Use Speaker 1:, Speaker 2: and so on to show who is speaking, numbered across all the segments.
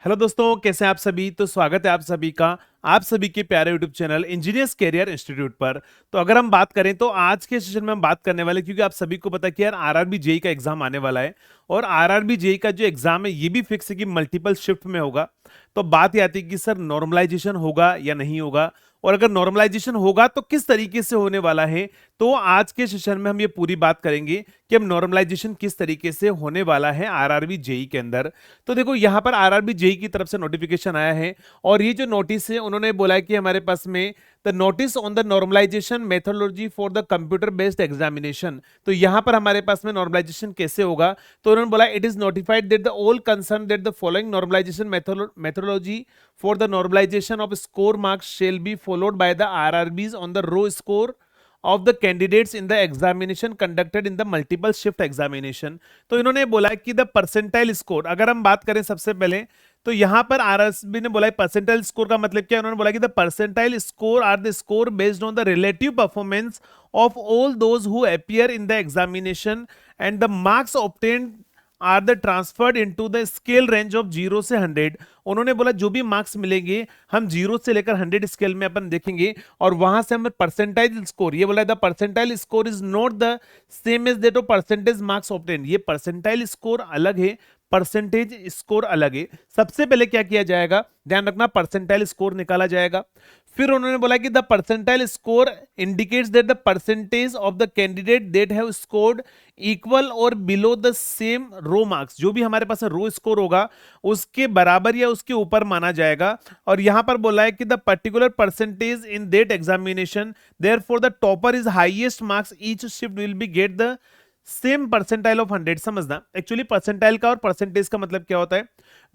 Speaker 1: Hello दोस्तों, कैसे हैं आप सभी। तो स्वागत है आप सभी का आप सभी के प्यारे YouTube channel Engineers Career Institute पर। तो अगर हम बात करें तो आज के सेशन में हम बात करने वाले, क्योंकि आप सभी को पता है कि यार आरआरबी जेई का एग्जाम आने वाला है। और आरआरबी जेई का जो एग्जाम है ये भी फिक्स है कि मल्टीपल शिफ्ट में होगा। तो बात ये आती है कि सर नॉर्मलाइजेशन होगा या नहीं होगा, और अगर नॉर्मलाइजेशन होगा तो किस तरीके से होने वाला है। तो आज के सेशन में हम ये पूरी बात करेंगे कि अब नॉर्मलाइजेशन किस तरीके से होने वाला है आरआरबी जेई के अंदर। तो देखो यहाँ पर आरआरबी जेई की तरफ से नोटिफिकेशन आया है, और ये जो नोटिस है उन्होंने बोला है कि हमारे पास में the notice on the normalization methodology for the computer based examination. तो यहाँ पर हमारे पास में नॉर्मलाइजेशन कैसे होगा, तो उन्होंने बोला it is notified that the all concern that the following normalization methodology for the normalization of score marks shall be followed by the RRBs on the raw score of the candidates in the examination conducted in the multiple shift examination. तो इन्होंने बोला कि the percentile score, अगर हम बात करें सबसे पहले तो यहां पर आरएसबी ने बोला परसेंटाइल स्कोर का मतलब क्या, उन्होंने बोला कि the percentile score are the score based on the relative performance of all those who appear in the examination and the marks obtained are the transferred into the scale range of 0 से 100। उन्होंने बोला जो भी marks मिलेंगे हम 0 से लेकर 100 scale में अपन देखेंगे, और वहां से हम परसेंटाइल स्कोर, ये बोला the percentile score is not the same as that of percentage marks obtain. ये परसेंटाइल स्कोर अलग है, परसेंटेज स्कोर अलग है। सबसे पहले क्या किया जाएगा, ध्यान रखना, परसेंटाइल स्कोर निकाला जाएगा। फिर उन्होंने बोला कि the percentile score indicates that the percentage of the candidate that have scored equal or below the same raw marks. जो भी हमारे पास रो स्कोर होगा उसके बराबर या उसके ऊपर माना जाएगा। और यहां पर बोला है कि the particular percentage in that examination therefore the topper is highest marks each shift will B get the same percentile of 100। समझना, एक्चुअली परसेंटाइल का और परसेंटेज का मतलब क्या होता है,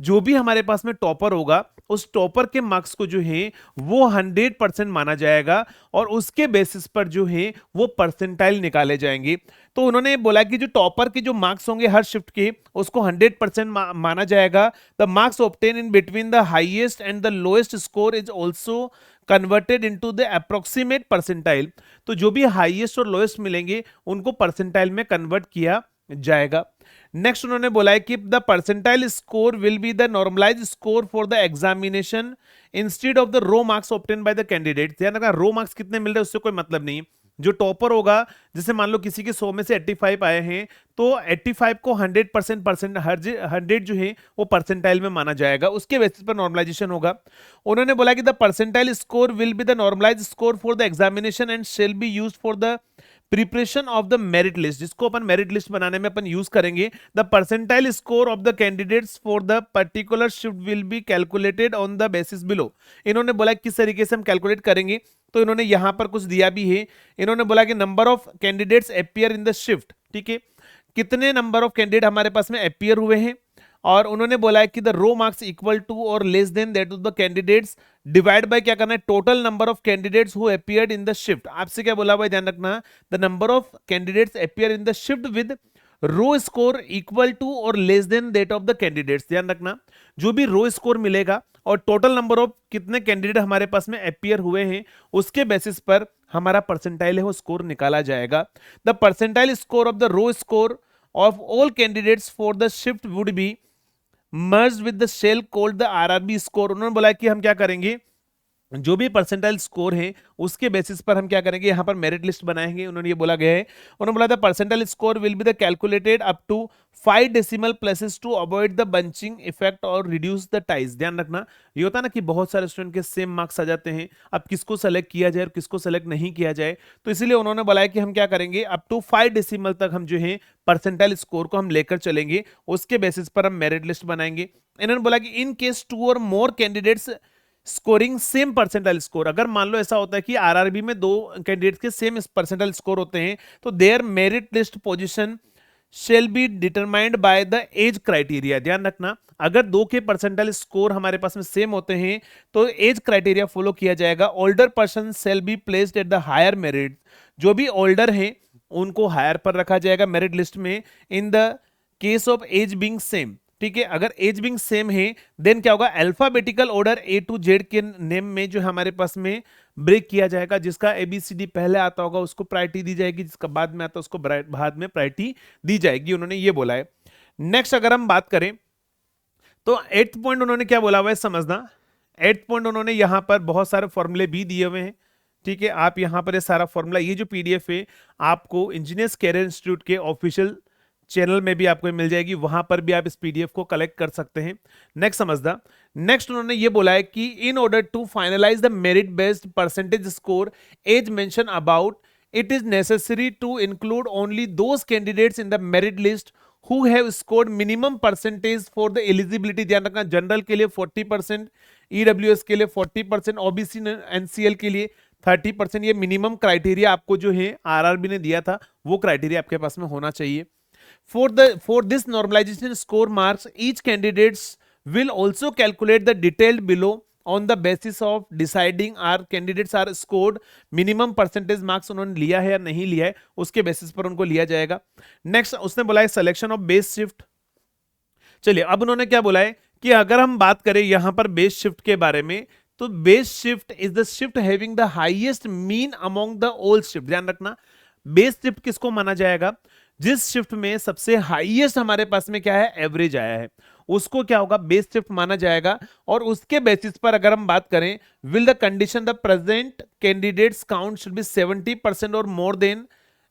Speaker 1: जो भी हमारे पास में टॉपर होगा उस टॉपर के मार्क्स को जो है वो 100% माना जाएगा, और उसके बेसिस पर जो है वो परसेंटाइल निकाले जाएंगे। तो उन्होंने बोला कि जो टॉपर के जो मार्क्स होंगे हर शिफ्ट के उसको 100% माना जाएगा। The marks obtain in between the highest and the lowest score is also converted into the approximate percentile. तो जो भी हाईएस्ट और लोएस्ट मिलेंगे उनको परसेंटाइल में कन्वर्ट किया जाएगा। नेक्स्ट उन्होंने बोला है कि the percentile score will be the normalized score for the examination instead of the raw marks obtain by the candidate. ध्यान रखना, रो मार्क्स कितने मिल रहे हैं उससे कोई मतलब नहीं। जो टॉपर होगा, जैसे मान लो किसी के 100 में से 85 आए हैं, तो 85 को 100% 100 जो है वो परसेंटाइल में माना जाएगा, उसके बेसिस पर नॉर्मलाइजेशन होगा। उन्होंने बोला कि the percentile score will be the normalized score for the examination and shall be used for the preparation of the merit list, जिसको अपन मेरिट लिस्ट बनाने में अपन यूज करेंगे। The percentile score of the candidates for the particular shift will be calculated on the basis below. इन्होंने बोला किस तरीके से हम कैलकुलेट करेंगे, तो इन्होंने यहां पर कुछ दिया भी है। इन्होंने बोला कि number of candidates appear in the shift, ठीक है, कितने नंबर ऑफ कैंडिडेट हमारे पास में अपीयर हुए हैं, और उन्होंने बोला है कि the raw marks equal to or less than that of the candidates divide by क्या करना है, total number of candidates who appeared in the shift. आपसे क्या बोला हुआ है, ध्यान रखना, the number of candidates appear in the shift with raw score equal to or less than that of the candidates. ध्यान रखना, जो भी रो स्कोर मिलेगा और टोटल नंबर ऑफ कितने कैंडिडेट हमारे पास में अपीयर हुए हैं उसके बेसिस पर हमारा परसेंटाइल है वो स्कोर निकाला जाएगा। The percentile score of the raw score of all candidates for the shift would be merge with the cell called the RRB score. उन्होंने बोला कि हम क्या करेंगे, जो भी परसेंटाइल स्कोर है उसके बेसिस पर हम क्या करेंगे, यहां पर मेरिट लिस्ट बनाएंगे। उन्होंने ये बोला गया है, उन्होंने बोला था percentile score will be the calculated up to 5 decimal places to avoid the bunching effect और रिड्यूस द टाइज। ध्यान रखना, ये होता है ना कि बहुत सारे स्टूडेंट के सेम मार्क्स आ जाते हैं, अब किसको सेलेक्ट किया जाए और किसको सेलेक्ट नहीं किया जाए, तो इसीलिए उन्होंने बोला है कि हम क्या करेंगे, अप टू 5 डेसिमल तक हम जो है परसेंटाइल स्कोर को हम लेकर चलेंगे, उसके बेसिस पर हम मेरिट लिस्ट बनाएंगे। इन्होंने बोला कि इन केस 2 और more candidates scoring same percentile score, अगर मान लो ऐसा होता है कि आरआरबी में 2 कैंडिडेट्स के सेम परसेंटाइल स्कोर होते हैं, तो there merit list position shall be determined by the age criteria. ध्यान रखना, अगर 2 के परसेंटाइल स्कोर हमारे पास में सेम होते हैं तो एज क्राइटेरिया फॉलो किया जाएगा। Older person shall be placed at the higher merit, जो भी ओल्डर हैं उनको हायर पर रखा जाएगा मेरिट लिस्ट में, in the case of age being same. ठीक है, अगर एज बिंग सेम है देन क्या होगा, alphabetical order A to Z के नेम में जो हमारे पास में ब्रेक किया जाएगा, जिसका एबीसीडी पहले आता होगा उसको प्रायोरिटी दी जाएगी, जिसका बाद में आता है उसको बाद में प्रायोरिटी दी जाएगी, उन्होंने ये बोला है। नेक्स्ट अगर हम बात करें तो 8th पॉइंट उन्होंने क्या बोला हुआ है समझना। 8th पॉइंट उन्होंने यहां पर बहुत सारे फॉर्मूले भी दिए हुए हैं, ठीक है। आप यहां पर ये सारा फॉर्मूला, ये जो पीडीएफ है आपको इंजीनियर्स कैरियर इंस्टीट्यूट के ऑफिशियल चैनल में भी आपको मिल जाएगी, वहां पर भी आप इस पीडीएफ को कलेक्ट कर सकते हैं। नेक्स्ट समझना। नेक्स्ट उन्होंने ये बोला है कि in order to finalize the merit based percentage score as mention about, it is necessary to include only those candidates in the merit list who have scored minimum percentage for the eligibility। ध्यान रखना, general के लिए 40%, EWS के लिए 40%, OBC NCL के लिए 30%। ये minimum criteria आपको जो है आरआरबी ने दिया था, वो क्राइटेरिया आपके पास में होना चाहिए। For this normalization score marks, each candidates will also calculate the detailed below on the basis of deciding our candidates are scored minimum percentage marks उन्होंने लिया है या नहीं लिया है, उसके बेसिस पर उनको लिया जाएगा। नेक्स्ट उसने बोला है सिलेक्शन ऑफ बेस शिफ्ट। चलिए अब उन्होंने क्या बोला है कि अगर हम बात करें यहां पर बेस शिफ्ट के बारे में, तो base shift is the shift having the highest mean among the all shift. ध्यान रखना, बेस शिफ्ट किसको माना जाएगा, जिस शिफ्ट में सबसे हाईएस्ट हमारे पास में क्या है, एवरेज आया है, उसको क्या होगा, बेस शिफ्ट माना जाएगा। और उसके बेसिस पर अगर हम बात करें, will the condition the present candidates count should be 70% और more than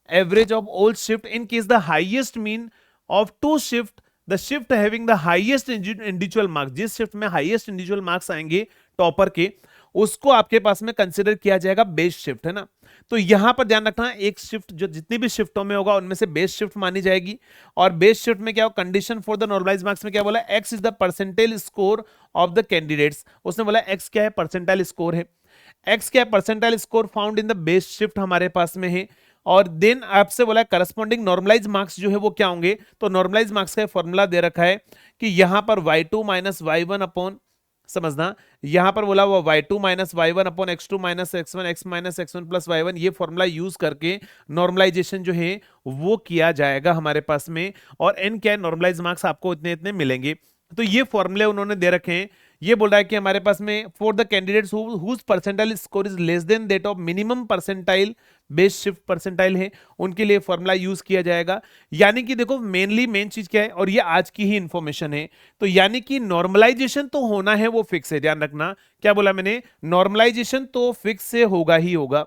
Speaker 1: average of all shift in case the highest mean of two shift, the shift having the highest individual marks. जिस shift में highest individual marks आएंगे topper के, उसको आपके पास में consider किया जाएगा बेस शिफ्ट, है ना। तो यहां पर ध्यान रखना, एक शिफ्ट जो जितनी भी शिफ्टों में होगा उनमें से बेस शिफ्ट मानी जाएगी। और बेस शिफ्ट में क्या हो, condition for the normalized marks में क्या बोला, X is the percentile score of the candidates. उसने बोला एक्स क्या है, परसेंटाइल स्कोर है। एक्स क्या है, percentile score found in the base shift हमारे पास में है। और देन आपसे बोला करस्पॉन्डिंग नॉर्मलाइज मार्क्स जो है वो क्या होंगे, तो नॉर्मलाइज मार्क्स का फॉर्मूला दे रखा है कि यहां पर y2 माइनस y1 अपॉन, समझना, यहां पर बोला हुआ y2 minus y1 upon x2 minus x1 x minus x1 plus y1, ये फॉर्मूला यूज करके नॉर्मलाइजेशन जो है वो किया जाएगा हमारे पास में। और n क्या है, नॉर्मलाइज मार्क्स आपको इतने इतने मिलेंगे। तो ये फॉर्मूले उन्होंने दे रखे हैं। ये बोल रहा है कि हमारे पास में for the candidates whose percentile score is less than that of minimum percentile, base shift percentile है, उनके लिए फॉर्मूला यूज किया जाएगा। यानी कि देखो मेन चीज क्या है, और ये आज की ही इंफॉर्मेशन है, तो यानी कि नॉर्मलाइजेशन तो होना है वो फिक्स है। ध्यान रखना, क्या बोला मैंने, नॉर्मलाइजेशन तो फिक्स से होगा ही होगा।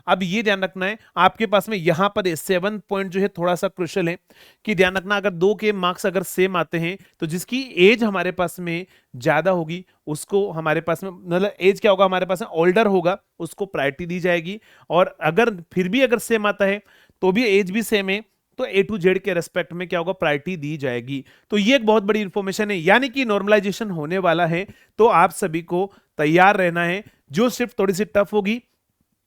Speaker 1: अब ये ध्यान रखना है आपके पास में यहां पर 7 पॉइंट जो है थोड़ा सा क्रुशियल है, कि ध्यान रखना अगर दो के मार्क्स अगर सेम आते हैं तो जिसकी एज हमारे पास में ज्यादा होगी उसको हमारे पास में, मतलब एज क्या होगा हमारे पास में, ओल्डर होगा, उसको प्रायोरिटी दी जाएगी। और अगर फिर भी अगर सेम आता है तो भी एज भी सेम है, तो ए टू जेड के रेस्पेक्ट में क्या होगा, प्रायोरिटी दी जाएगी। तो ये एक बहुत बड़ी इंफॉर्मेशन है, यानी कि नॉर्मलाइजेशन होने वाला है, तो आप सभी को तैयार रहना है। जो शिफ्ट थोड़ी सी टफ होगी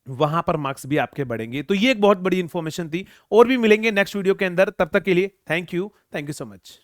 Speaker 1: वहां पर मार्क्स भी आपके बढ़ेंगे। तो ये एक बहुत बड़ी इंफॉर्मेशन थी, और भी मिलेंगे नेक्स्ट वीडियो के अंदर। तब तक के लिए थैंक यू सो मच।